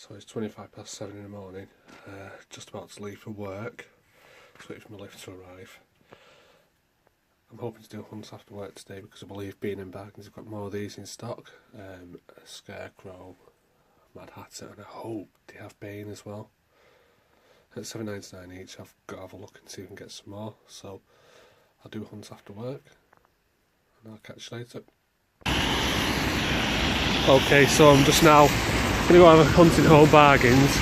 So it's 7:25 in the morning, just about to leave for work, just waiting for my lift to arrive. I'm hoping to do hunts after work today because I believe B&M Bargains have got more of these in stock. Scarecrow, Mad Hatter, and I hope they have Bane as well. At $7.99 each, I've got to have a look and see if I can get some more. So I'll do hunts after work, and I'll catch you later. Okay, so I'm just now going to go have a hunt in Home Bargains.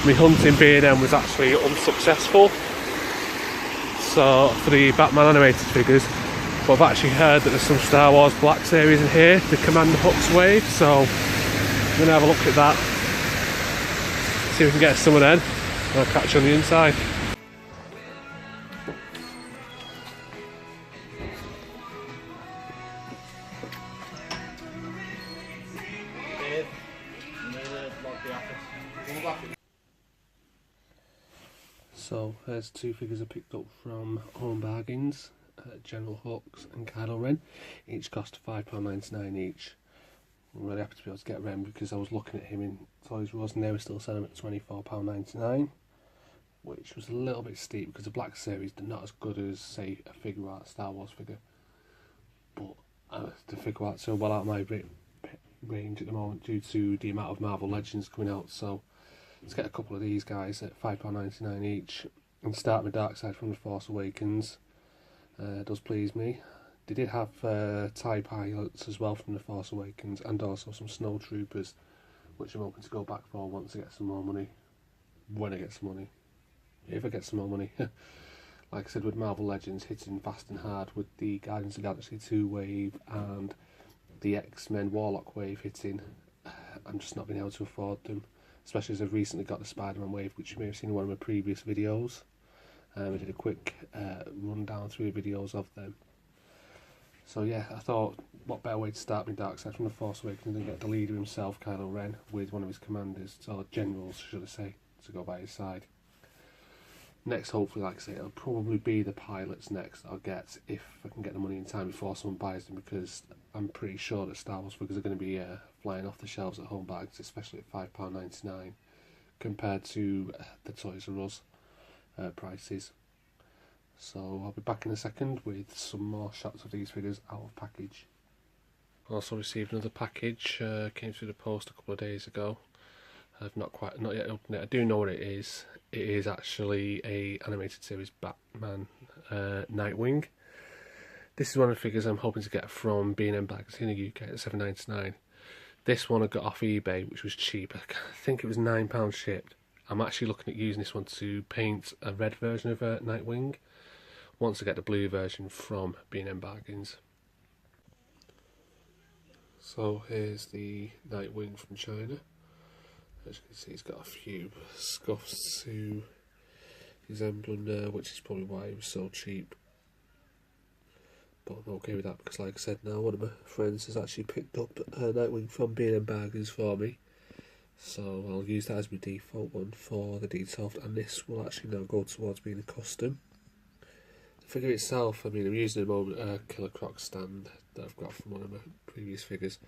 My hunting B&M was actually unsuccessful, so for the Batman animated figures, but I've actually heard that there's some Star Wars Black Series in here, the Commander Hux wave, so I'm going to have a look at that, see if we can get some of them, and I'll catch you on the inside. So there's two figures I picked up from Home Bargains, General Hux and Kylo Ren. Each cost £5.99 each. I'm really happy to be able to get Ren because I was looking at him in Toys R Us and they were still selling him at £24.99, which was a little bit steep because the Black Series are not as good as, say, a figure art Star Wars figure. But the figure arts are well out of my range at the moment due to the amount of Marvel Legends coming out. So let's get a couple of these guys at £5.99 each and start my dark side from The Force Awakens. Does please me. They did have TIE pilots as well from The Force Awakens and also some Snow Troopers, which I'm hoping to go back for once I get some more money. When I get some money. If I get some more money. Like I said, with Marvel Legends hitting fast and hard with the Guardians of the Galaxy 2 wave and the X-Men Warlock wave hitting, I'm just not being able to afford them. Especially as I've recently got the Spider-Man wave, which you may have seen in one of my previous videos. I did a quick rundown through the videos of them. So yeah, I thought, what better way to start my dark side from The Force Awakens than get the leader himself, Kylo Ren, with one of his commanders, or generals should I say, to go by his side. Next, hopefully, like I say, it'll probably be the pilots next I'll get, if I can get the money in time before someone buys them, because I'm pretty sure that Star Wars figures are going to be flying off the shelves at Home Bargains, especially at £5.99, compared to the Toys R Us prices. So I'll be back in a second with some more shots of these figures out of package. Also received another package, came through the post a couple of days ago. I've not yet opened it. I do know what it is. It is actually a animated series Batman Nightwing. This is one of the figures I'm hoping to get from B&M Bargains in the UK at $7.99. This one I got off eBay, which was cheap. I think it was £9 shipped. I'm actually looking at using this one to paint a red version of Nightwing once I get the blue version from B&M Bargains. So here's the Nightwing from China. As you can see, he's got a few scuffs to his emblem there, which is probably why he was so cheap. But I'm okay with that because, like I said, now one of my friends has actually picked up Nightwing from B&M Bargains for me. So I'll use that as my default one for the Detailed, and this will actually now go towards being a custom. The figure itself, I mean, I'm using a moment a Killer Croc stand that I've got from one of my previous figures,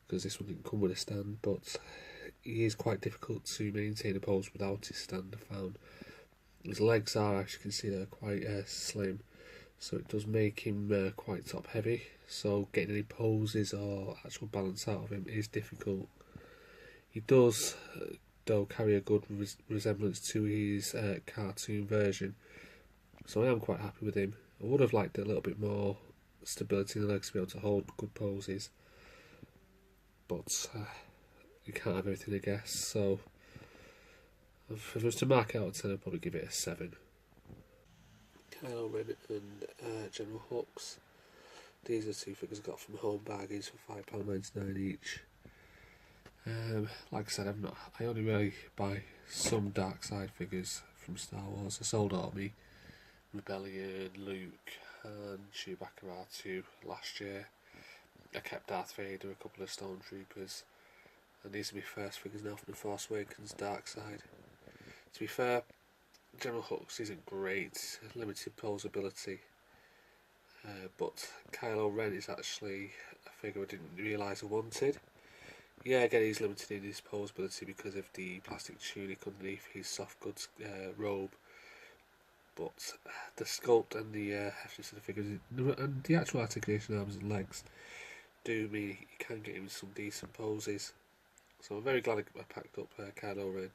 because this one didn't come with a stand, but he is quite difficult to maintain a pose without his stand, I found. His legs are, as you can see, they're quite slim, so it does make him quite top heavy, so getting any poses or actual balance out of him is difficult. He does, though, carry a good resemblance to his cartoon version, so I am quite happy with him. I would have liked a little bit more stability in the legs to be able to hold good poses, but you can't have everything, I guess. So if I was to mark it out of 10, I'd probably give it a 7. Kylo Ren and General Hux. These are two figures I got from Home Bargains for £5.99 each. Like I said, I only really buy some dark side figures from Star Wars. I sold Army, Rebellion, Luke and Chewbacca R2 last year. I kept Darth Vader, a couple of Stormtroopers, and these are my first figures now from The Force Awakens Dark Side. To be fair, General Hux isn't great, limited posability, but Kylo Ren is actually a figure I didn't realise I wanted. Yeah, again, he's limited in his posability because of the plastic tunic underneath his soft goods robe. But the sculpt and the heftness of the figures, and the actual articulation of arms and legs, do mean you can get him some decent poses. So I'm very glad I packed up Kylo Ren.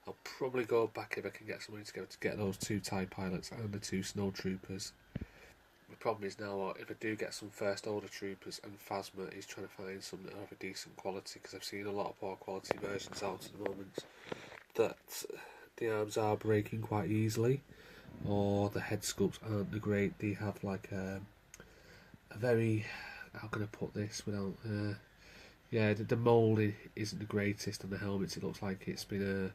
I'll probably go back if I can get some money together to get those 2 TIE pilots and the 2 snow troopers. The problem is now, if I do get some first order troopers and Phasma, is trying to find some that are of a decent quality, because I've seen a lot of poor quality versions out at the moment that the arms are breaking quite easily, or the head sculpts aren't the great. They have like a very, how can I put this without yeah, the moulding isn't the greatest on the helmets. It looks like it's been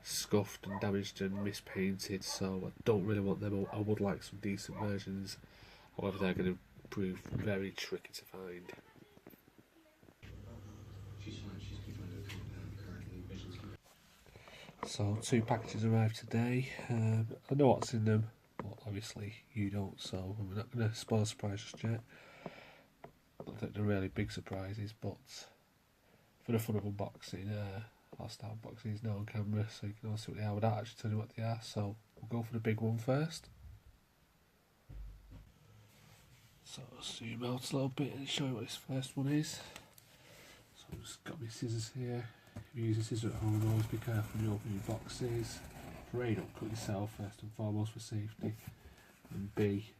scuffed and damaged and mispainted, so I don't really want them. I would like some decent versions, however they're going to prove very tricky to find. So 2 packages arrived today. I know what's in them, but obviously you don't, so I'm not going to spoil the surprise just yet. I don't think they're really big surprises, but for the fun of unboxing, I'll start unboxing these now on camera so you can all see what they are without actually telling you what they are. So we'll go for the big one first. So I'll zoom out a little bit and show you what this first one is. So I've just got my scissors here. If you use a scissor at home, always be careful when you open your boxes. For A, don't cut yourself first and foremost for safety, and B,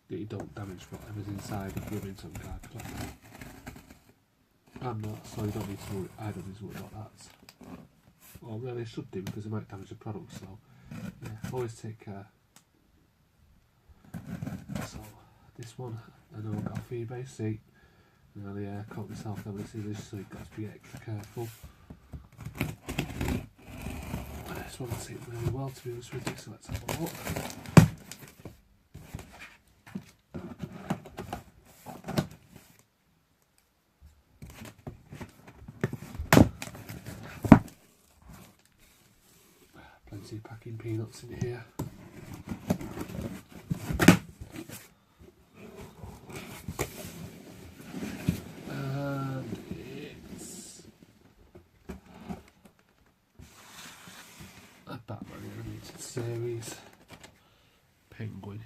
that you don't damage whatever's inside if you're into some card collector. I'm not, so you don't need to worry. I don't need to worry about that. Well, really, I should do because it might damage the product. So, yeah, always take care. So, this one I know I got off eBay. See, I nearly caught myself there with the scissors, so you've got to be extra careful. This one will take really well, to be honest with you. So let's have a look. Plenty of packing peanuts in here. And it's a Batman animated series, Penguin.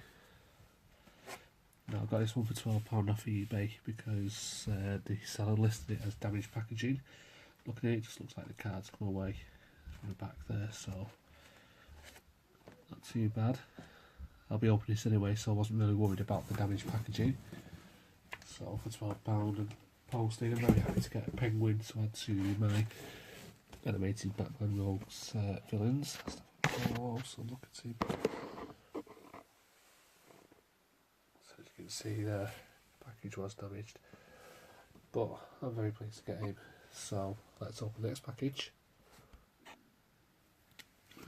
Now I got this one for £12 off eBay because the seller listed it as damaged packaging. Looking at it, it just looks like the cards come away from the back there, so not too bad. I'll be opening this anyway, so I wasn't really worried about the damaged packaging. So for £12 and posting, I'm very happy to get a Penguin to add to my animated Batman Rogues villains. I'll also look at him. So as you can see, the package was damaged, but I'm very pleased to get him. So let's open the next package.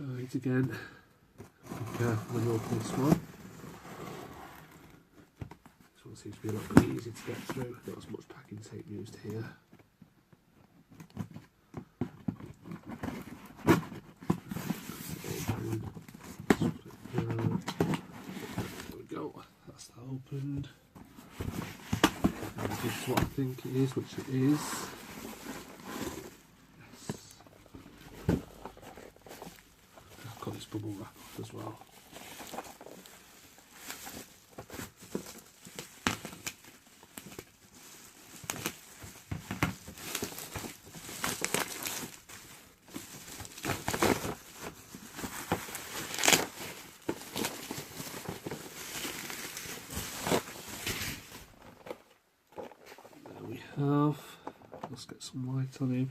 Right, again, be careful when you open this one. This one seems to be a little bit easier to get through. Not as much packing tape used here. There we go. That's that opened. And this is what I think it is, which it is. Got this bubble wrap off as well. There we have. Let's get some light on him.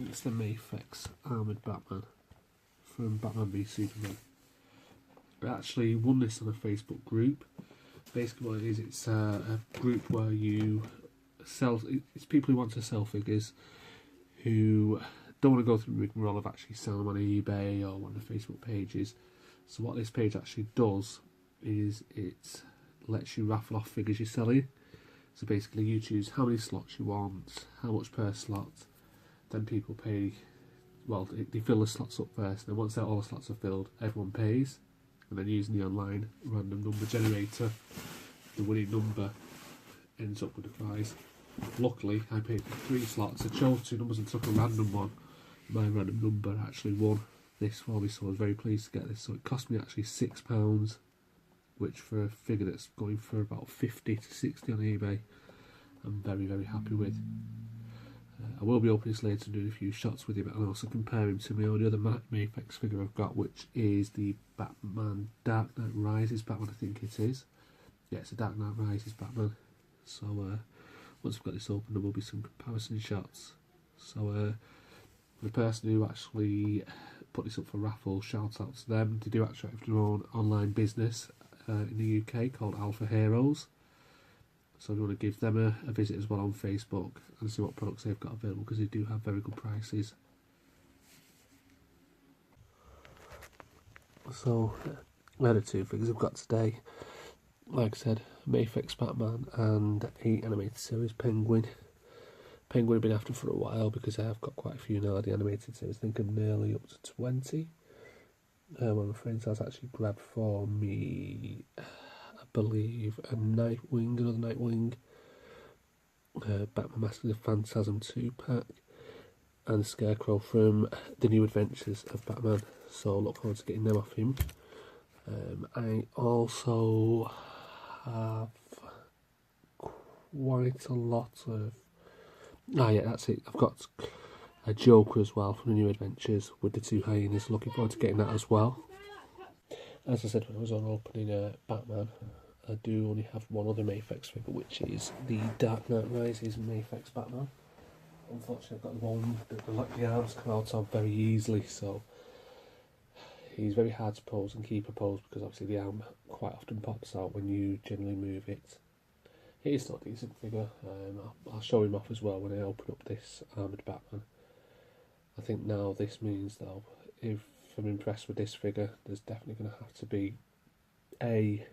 It's the Mafex Armoured Batman from Batman v Superman. I actually won this on a Facebook group. Basically what it is, it's a group where you sell, it's people who want to sell figures who don't want to go through the rigmarole of actually selling them on eBay or one of the Facebook pages. So what this page actually does is it lets you raffle off figures you're selling. So basically you choose how many slots you want, how much per slot, then people pay. Well, they fill the slots up first, and once all the slots are filled, everyone pays, and then using the online random number generator, the winning number ends up with the prize. Luckily, I paid for 3 slots. I chose 2 numbers and took a random one. My random number actually won this for me, so I was very pleased to get this. So it cost me actually £6, which for a figure that's going for about 50 to 60 on eBay, I'm very, very happy with. I will be opening this later and doing a few shots with him, and also compare him to my only other Mafex figure I've got, which is the Batman Dark Knight Rises Batman, I think it is. Yeah, it's a Dark Knight Rises Batman. So once we've got this open, there will be some comparison shots. So the person who actually put this up for raffle, shout out to them. They do actually have their own online business in the UK called Alpha Heroes. So we want to give them a visit as well on Facebook and see what products they've got available, because they do have very good prices. So they're the 2 figures I've got today. Like I said, Mafex Batman and a animated series Penguin. Penguin I've been after for a while because I have got quite a few now. The animated series, I think I'm nearly up to 20. One of my friends has actually grabbed for me, I believe, another Nightwing, Batman Mask of the Phantasm 2-pack, and Scarecrow from The New Adventures of Batman. So look forward to getting them off him. I also have quite a lot of... yeah, that's it. I've got a Joker as well from The New Adventures with the 2 hyenas. Looking forward to getting that as well. As I said when I was on opening Batman, I do only have one other Mafex figure, which is the Dark Knight Rises Mafex Batman. Unfortunately, I've got the one that the arms come out of very easily, so he's very hard to pose and keep a pose, because obviously the arm quite often pops out when you generally move it. It is still a decent figure. I'll show him off as well when I open up this armoured Batman. I think now this means, though, if I'm impressed with this figure, there's definitely going to have to be a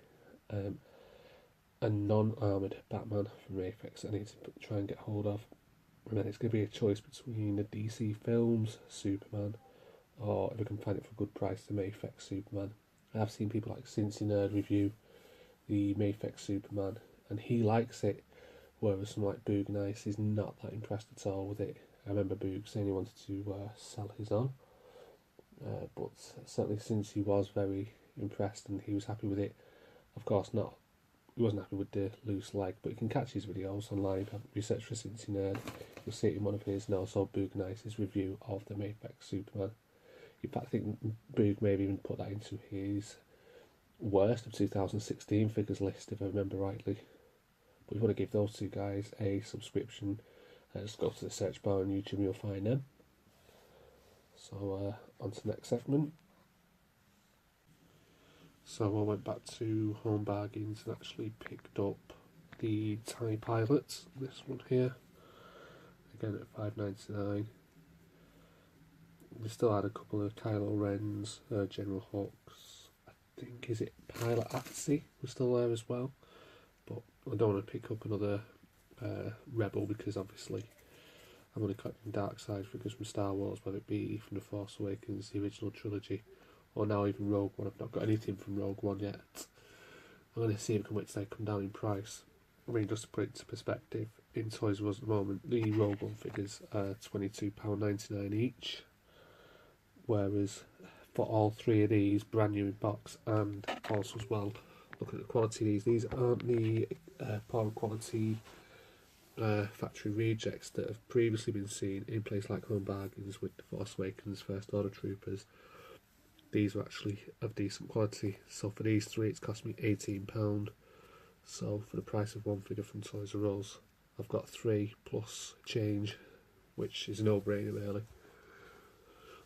non-armoured Batman from Mafex I need to try and get hold of. And then it's going to be a choice between the DC Films Superman, or if I can find it for a good price, the Mafex Superman. I have seen people like Cincy Nerd review the Mafex Superman, and he likes it, whereas someone like Boog Nice is not that impressed at all with it. I remember Boog saying he wanted to sell his on, but certainly since he was very impressed and he was happy with it. Of course not, he wasn't happy with the loose leg, but you can catch his videos online. If you research for Cincy Nerd, you'll see it in one of his, and also Boog Nice's review of the Mafex Superman. In fact, I think Boog may have even put that into his worst of 2016 figures list, if I remember rightly. But if you want to give those 2 guys a subscription, just go to the search bar on YouTube and you'll find them. So on to the next segment. So I went back to Home Bargains and actually picked up the TIE Pilot, this one here, again at $5.99. We still had a couple of Kylo Rens, General Hux, I think, is it Pilot Atsi was still there as well. But I don't want to pick up another Rebel, because obviously I'm only collecting Dark Side figures from Star Wars, whether it be from The Force Awakens, the original trilogy, or now even Rogue One. I've not got anything from Rogue One yet. I'm going to see if I can wait till they come down in price. I mean, just to put it into perspective, in Toys R Us at the moment, the Rogue One figures are £22.99 each, whereas for all 3 of these, brand new in box, and also as well, look at the quality of these aren't the poor quality factory rejects that have previously been seen in places like Home Bargains with The Force Awakens, First Order Troopers. These are actually of decent quality. So for these 3, it's cost me £18. So for the price of one figure from Toys R Us, I've got 3 plus change, which is a no-brainer really.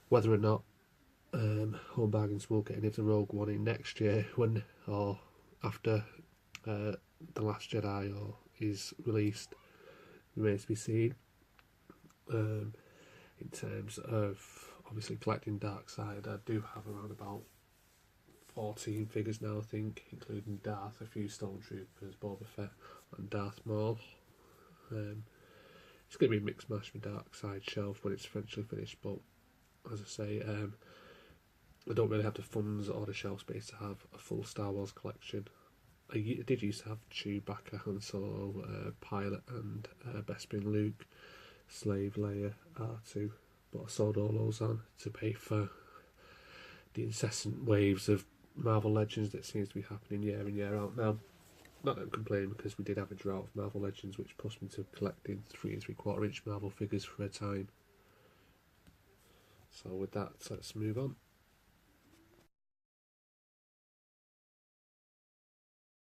Whether or not Home Bargains will get any of the Rogue One in next year, when or after The Last Jedi or is released, remains to be seen. In terms of obviously collecting Dark Side, I do have around about 14 figures now, I think, including Darth, a few Stormtroopers, Boba Fett and Darth Maul. It's going to be a mixed mash with Dark Side shelf when it's eventually finished, but as I say, I don't really have the funds or the shelf space to have a full Star Wars collection. did used to have Chewbacca, Han Solo, Pilot, and Bespin, Luke, Slave, Leia, R2, but I sold all those on to pay for the incessant waves of Marvel Legends that seems to be happening year in, year out now. Not that I'm complaining, because we did have a drought of Marvel Legends, which pushed me to collecting 3 3/4 inch Marvel figures for a time. So with that, let's move on.